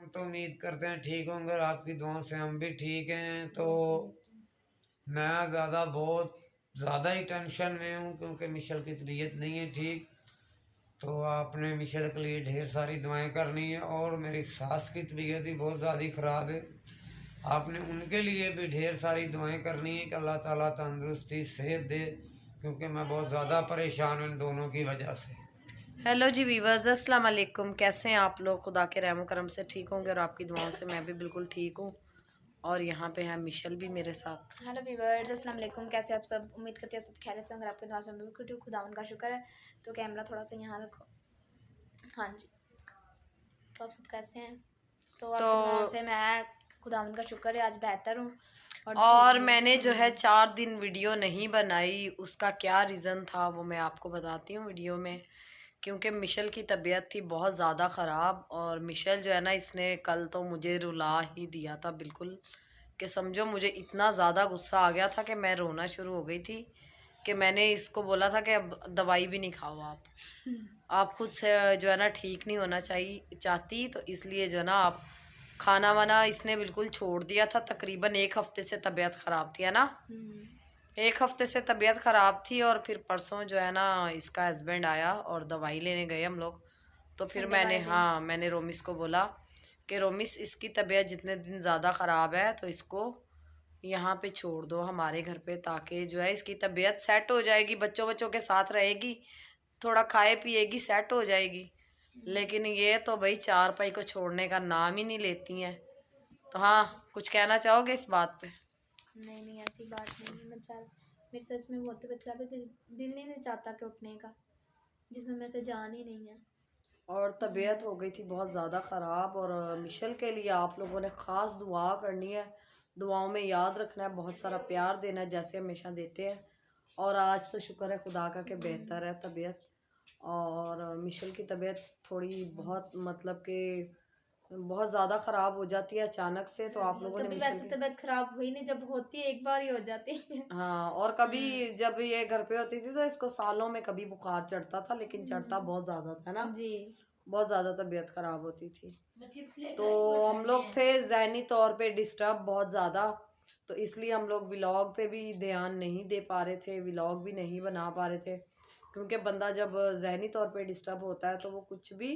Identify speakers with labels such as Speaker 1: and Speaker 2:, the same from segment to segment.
Speaker 1: तो उम्मीद करते हैं ठीक होंगे और आपकी दुआओं से हम भी ठीक हैं। तो मैं बहुत ज़्यादा ही टेंशन में हूँ क्योंकि मिशेल की तबीयत नहीं है ठीक। तो आपने मिशेल के लिए ढेर सारी दुआएं करनी है और मेरी सास की तबीयत भी बहुत ज़्यादा ख़राब है। आपने उनके लिए भी ढेर सारी दुआएं करनी है कि अल्लाह ताला तंदुरुस्ती सेहत दे, क्योंकि मैं बहुत ज़्यादा परेशान हूँ इन दोनों की वजह से।
Speaker 2: हेलो जी वीवर्स, अस्सलाम वालेकुम। कैसे हैं आप लोग? खुदा के रहम करम से ठीक होंगे और आपकी दुआओं से मैं भी बिल्कुल ठीक हूँ। और यहाँ पे है मिशेल भी मेरे साथ।
Speaker 3: हेलो वीवर्स, अस्सलाम वालेकुम। कैसे आप सब? उम्मीद करते हैं सब खैरियत से होंगे। आपके दुआ से मैं बिल्कुल ठीक, खुदा उनका शुक्र है। तो कैमरा थोड़ा सा यहाँ रखो। हाँ जी, तो आप सब कैसे हैं? तो
Speaker 2: तो
Speaker 3: आपकी दुआओं से मैं, खुदा उनका शुक्र है, आज बेहतर हूँ
Speaker 2: और
Speaker 3: ठीक
Speaker 2: मैंने जो है 4 दिन वीडियो नहीं बनाई, उसका क्या रीज़न था वो मैं आपको बताती हूँ वीडियो में। क्योंकि मिशेल की तबीयत थी बहुत ज़्यादा ख़राब और मिशेल जो है ना, इसने कल तो मुझे रुला ही दिया था बिल्कुल। कि समझो मुझे इतना ज़्यादा गुस्सा आ गया था कि मैं रोना शुरू हो गई थी। कि मैंने इसको बोला था कि अब दवाई भी नहीं खाओ आप खुद से जो है ना ठीक नहीं होना चाहिए चाहती, तो इसलिए जो है ना आप खाना वाना इसने बिल्कुल छोड़ दिया था। तकरीबन 1 हफ्ते से तबीयत ख़राब थी, है ना। 1 हफ्ते से तबीयत ख़राब थी और फिर परसों जो है ना इसका हस्बैंड आया और दवाई लेने गए हम लोग। तो फिर
Speaker 3: संडे वाले दिन।
Speaker 2: मैंने रोमिस को बोला कि रोमिस, इसकी तबीयत जितने दिन ज़्यादा ख़राब है तो इसको यहाँ पे छोड़ दो हमारे घर पे, ताकि जो है इसकी तबीयत सेट हो जाएगी, बच्चों बच्चों के साथ रहेगी, थोड़ा खाए पिएगी, सेट हो जाएगी। लेकिन ये तो भाई चारपाई को छोड़ने का नाम ही नहीं लेती हैं। तो हाँ, कुछ कहना चाहोगे इस बात पे?
Speaker 3: नहीं, ऐसी बात नहीं है। मैं चाह मेरी सच में बहुत तबीयत खराब है। दिल नहीं चाहता कि उठने का, जिसमें में से जान ही नहीं है।
Speaker 2: और तबीयत हो गई थी बहुत ज़्यादा ख़राब। और मिशेल के लिए आप लोगों ने ख़ास दुआ करनी है, दुआओं में याद रखना है, बहुत सारा प्यार देना है जैसे हमेशा देते हैं। और आज तो शुक्र है खुदा का कि बेहतर है तबीयत। और मिशेल की तबीयत थोड़ी बहुत मतलब कि बहुत ज़्यादा ख़राब हो जाती है अचानक से। तो आप लोगों ने
Speaker 3: कभी
Speaker 2: मिशेल
Speaker 3: वैसे
Speaker 2: की,
Speaker 3: तबीयत खराब हुई नहीं, जब होती है एक बार ही हो जाती है।
Speaker 2: हाँ, और कभी जब ये घर पे होती थी तो इसको सालों में कभी बुखार चढ़ता था, लेकिन चढ़ता बहुत ज़्यादा था ना।
Speaker 3: जी।
Speaker 2: बहुत ज़्यादा तबीयत ख़राब होती थी। तो हम लोग थे ज़हनी तौर पे डिस्टर्ब बहुत ज़्यादा। तो इसलिए हम लोग व्लॉग पे भी ध्यान नहीं दे पा रहे थे, व्लॉग भी नहीं बना पा रहे थे। क्योंकि बंदा जब ज़हनी तौर पे डिस्टर्ब होता है तो वो कुछ भी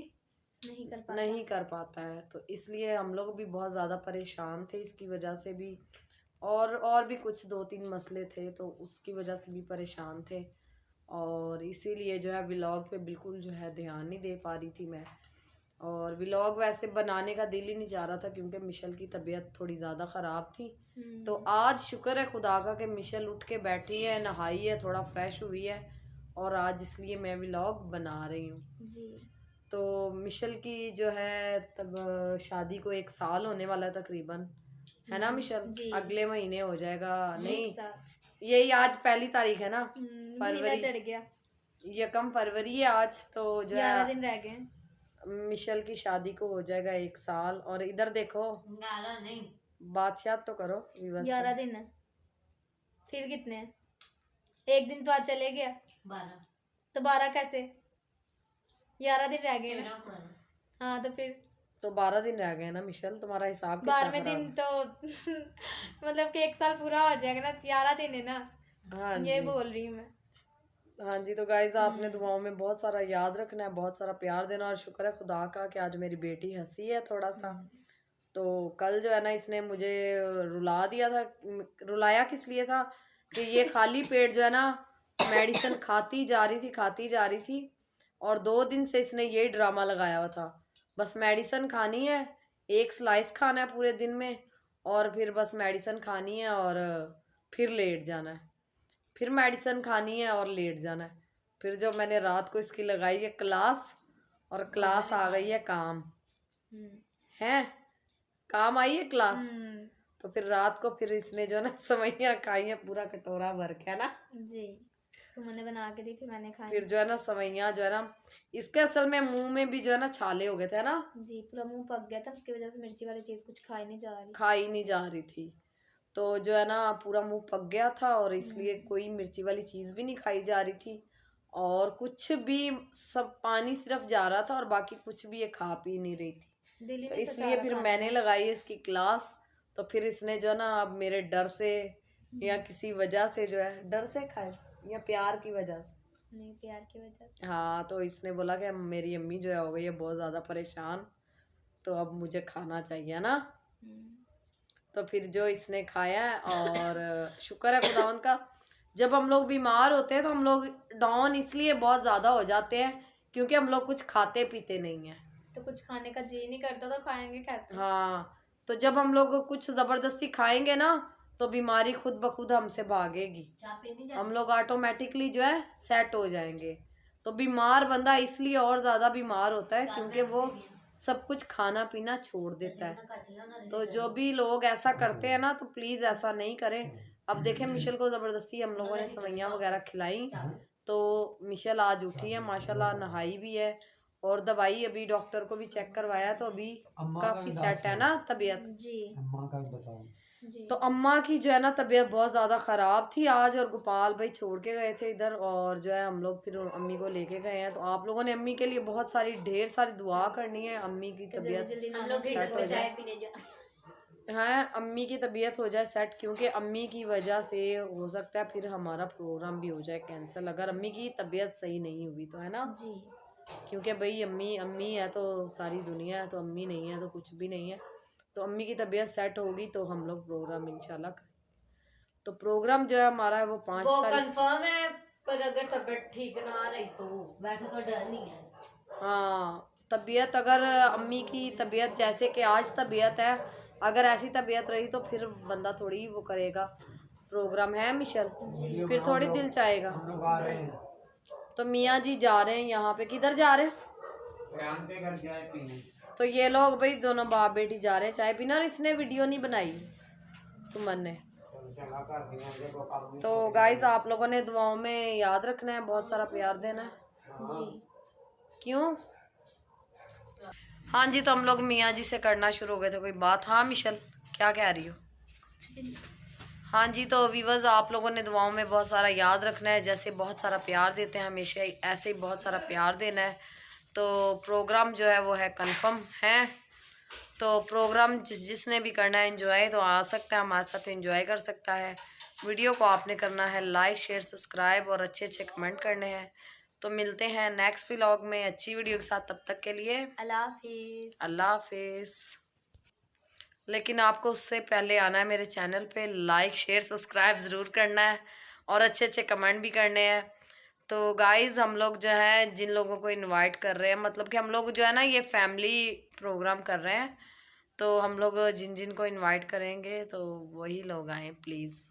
Speaker 2: नहीं कर पाता है। तो इसलिए हम लोग भी बहुत ज़्यादा परेशान थे इसकी वजह से भी। और भी कुछ 2-3 मसले थे तो उसकी वजह से भी परेशान थे। और इसीलिए जो है व्लॉग पे बिल्कुल जो है ध्यान नहीं दे पा रही थी मैं। और व्लॉग वैसे बनाने का दिल ही नहीं चाह रहा था क्योंकि मिशेल की तबीयत थोड़ी ज़्यादा ख़राब थी। तो आज शुक्र है खुदा का कि मिशेल उठ के बैठी है, नहाई है, थोड़ा फ्रेश हुई है। और आज इसलिए मैं व्लॉग बना रही हूँ
Speaker 3: जी।
Speaker 2: तो मिशेल की जो है तब शादी को 1 साल होने वाला है तकरीबन, है ना मिशेल?
Speaker 3: जी।
Speaker 2: अगले महीने हो जाएगा। नहीं,
Speaker 3: साल।
Speaker 2: यही आज पहली तारीख है ना,
Speaker 3: महीना
Speaker 2: फरवरी,
Speaker 3: चढ़ गया।
Speaker 2: 1 फरवरी है आज। तो जो
Speaker 3: 11
Speaker 2: है
Speaker 3: दिन रह गए।
Speaker 2: मिशेल की शादी को हो जाएगा 1 साल। और इधर देखो,
Speaker 3: 11 नहीं,
Speaker 2: बात तो करो व्यूअर्स से।
Speaker 3: 11 दिन है। फिर कितने हैं? एक दिन तो आज चले गया। 12। तो 12 कैसे? 11 दिन रह गए ना। हाँ, तो फिर
Speaker 2: तो 12 दिन रह गए ना मिशेल, तुम्हारा हिसाब कितना
Speaker 3: 12वें
Speaker 2: खराब
Speaker 3: दिन
Speaker 2: है?
Speaker 3: तो मतलब कि 1 साल पूरा हो जाएगा ना। 11 दिन है ना,
Speaker 2: हाँ
Speaker 3: ये
Speaker 2: जी,
Speaker 3: बोल रही हूँ मैं।
Speaker 2: हाँ जी। तो गाइज आपने दुआओं में बहुत सारा याद रखना है, बहुत सारा प्यार देना। और शुक्र है खुदा का कि आज मेरी बेटी हंसी है थोड़ा सा। तो कल जो है ना इसने मुझे रुला दिया था। रुलाया किस लिए था कि ये खाली पेट जो है ना मेडिसिन खाती जा रही थी। और 2 दिन से इसने यही ड्रामा लगाया हुआ था, बस मेडिसिन खानी है, 1 स्लाइस खाना है पूरे दिन में, और फिर बस मेडिसिन खानी है और फिर लेट जाना है, फिर मेडिसिन खानी है और लेट जाना है। फिर जो मैंने रात को इसकी लगाई है क्लास, और क्लास आ गई है काम है, काम आई है क्लास। तो फिर रात को फिर इसने जो है ना सवैयाँ खाई है पूरा कटोरा भर के, है ना
Speaker 3: जी। सुमन ने बना के दी, फिर मैंने खाई।
Speaker 2: फिर जो है ना सवैयाँ जो है ना इसके असल में मुंह में भी जो है ना छाले हो गए थे, है ना।
Speaker 3: जी, पूरा मुंह पक गया था, उसकी वजह से मिर्ची वाली चीज़ कुछ खाई नहीं जा रही।
Speaker 2: खाई नहीं जा रही थी। तो जो है ना पूरा मुंह पक गया था और इसलिए कोई मिर्ची वाली चीज़ भी नहीं खाई जा रही थी। और कुछ भी, सब पानी सिर्फ जा रहा था और बाकी कुछ भी ये खा पी नहीं रही थी।
Speaker 3: दिल्ली
Speaker 2: तो
Speaker 3: में
Speaker 2: इसलिए फिर मैंने लगाई इसकी क्लास। तो फिर इसने जो है ना अब मेरे डर से या किसी वजह से जो है, डर से खाए या प्यार की वजह से,
Speaker 3: नहीं प्यार की वजह से।
Speaker 2: हाँ, तो इसने बोला कि मेरी अम्मी जो है हो गई है बहुत ज़्यादा परेशान, तो अब मुझे खाना चाहिए ना। तो फिर जो इसने खाया है, और शुक्र है खुदावंद का, जब हम लोग बीमार होते हैं तो हम लोग डाउन इसलिए बहुत ज़्यादा हो जाते हैं क्योंकि हम लोग कुछ खाते पीते नहीं हैं।
Speaker 3: तो कुछ खाने का जी नहीं करता तो खाएंगे कैसे?
Speaker 2: हाँ, तो जब हम लोग कुछ ज़बरदस्ती खाएंगे ना तो बीमारी खुद ब खुद हमसे भागेगी, हम लोग ऑटोमेटिकली जो है सेट हो जाएंगे। तो बीमार बंदा इसलिए और ज़्यादा बीमार होता है क्योंकि वो सब कुछ खाना पीना छोड़ देता है। तो जो भी लोग ऐसा करते हैं ना तो प्लीज़ ऐसा नहीं करें। अब देखें मिशेल को ज़बरदस्ती हम लोगों ने सवैयाँ वगैरह खिलाई, तो मिशेल आज उठी है माशाल्लाह, नहाई भी है, और दवाई अभी डॉक्टर को भी चेक करवाया तो अभी काफ़ी सेट है ना तबीयत
Speaker 3: जी।
Speaker 1: अम्मा का भी बताओ।
Speaker 3: जी।
Speaker 2: तो अम्मा की जो है ना तबीयत बहुत ज़्यादा ख़राब थी आज, और गोपाल भाई छोड़ के गए थे इधर, और जो है हम लोग फिर अम्मी को लेके गए हैं। तो आप लोगों ने अम्मी के लिए बहुत सारी ढेर सारी दुआ करनी है, अम्मी की तबीयत सेट हो जाए। हाँ, अम्मी की तबीयत हो जाए सेट, क्योंकि अम्मी की वजह से हो सकता है फिर हमारा प्रोग्राम भी हो जाए कैंसिल, अगर अम्मी की तबीयत सही नहीं हुई तो, है ना
Speaker 3: जी।
Speaker 2: क्योंकि भाई अम्मी अम्मी है तो सारी दुनिया है, तो अम्मी नहीं है तो कुछ भी नहीं है। तो अम्मी की तबीयत सेट होगी तो हम लोग प्रोग्राम इंशाल्लाह तो प्रोग्राम जो है हमारा है वो 5 तारीख
Speaker 4: कंफर्म है, पर अगर तबीयत ठीक ना रही तो वैसे तो डर नहीं है।
Speaker 2: हाँ, तबीयत अगर अम्मी की तबीयत जैसे कि आज तबीयत है, अगर ऐसी तबीयत रही तो फिर बंदा थोड़ी वो करेगा। प्रोग्राम है मिशेल, फिर थोड़ी दिल चाहेगा।
Speaker 1: हम लोग आ रहे हैं,
Speaker 2: तो मियाँ जी जा रहे हैं यहाँ पे, किधर जा रहे हैं?
Speaker 1: बयान पे घर चाय पीने।
Speaker 2: तो ये लोग भाई दोनों बाप बेटी जा रहे हैं चाय पीने, और इसने वीडियो नहीं बनाई, सुमन ने।
Speaker 1: चला कर दिया देखो काम।
Speaker 2: तो गाइस आप लोगों ने दुआओं में याद रखना है, बहुत सारा प्यार देना है।
Speaker 3: जी।
Speaker 2: क्यों? हाँ जी, तो हम लोग मियाँ जी से करना शुरू हो गए थे कोई बात। हाँ मिशेल, क्या कह रही हो? हाँ जी, तो व्यूअर्स आप लोगों ने दुआओं में बहुत सारा याद रखना है, जैसे बहुत सारा प्यार देते हैं हमेशा ऐसे ही बहुत सारा प्यार देना है। तो प्रोग्राम जो है वो है कंफर्म है, तो प्रोग्राम जिसने भी करना है एंजॉय तो आ सकता है, हमारे साथ एंजॉय कर सकता है। वीडियो को आपने करना है लाइक शेयर सब्सक्राइब और अच्छे अच्छे कमेंट करने हैं। तो मिलते हैं नेक्स्ट व्लॉग में अच्छी वीडियो के साथ, तब तक के लिए
Speaker 3: अल्लाह हाफिज़।
Speaker 2: अल्लाह हाफिज़। लेकिन आपको उससे पहले आना है मेरे चैनल पे, लाइक शेयर सब्सक्राइब ज़रूर करना है और अच्छे अच्छे कमेंट भी करने हैं। तो गाइज़ हम लोग जो है जिन लोगों को इनवाइट कर रहे हैं, मतलब कि हम लोग जो है ना ये फैमिली प्रोग्राम कर रहे हैं, तो हम लोग जिन जिन को इनवाइट करेंगे तो वही लोग आएँ प्लीज़।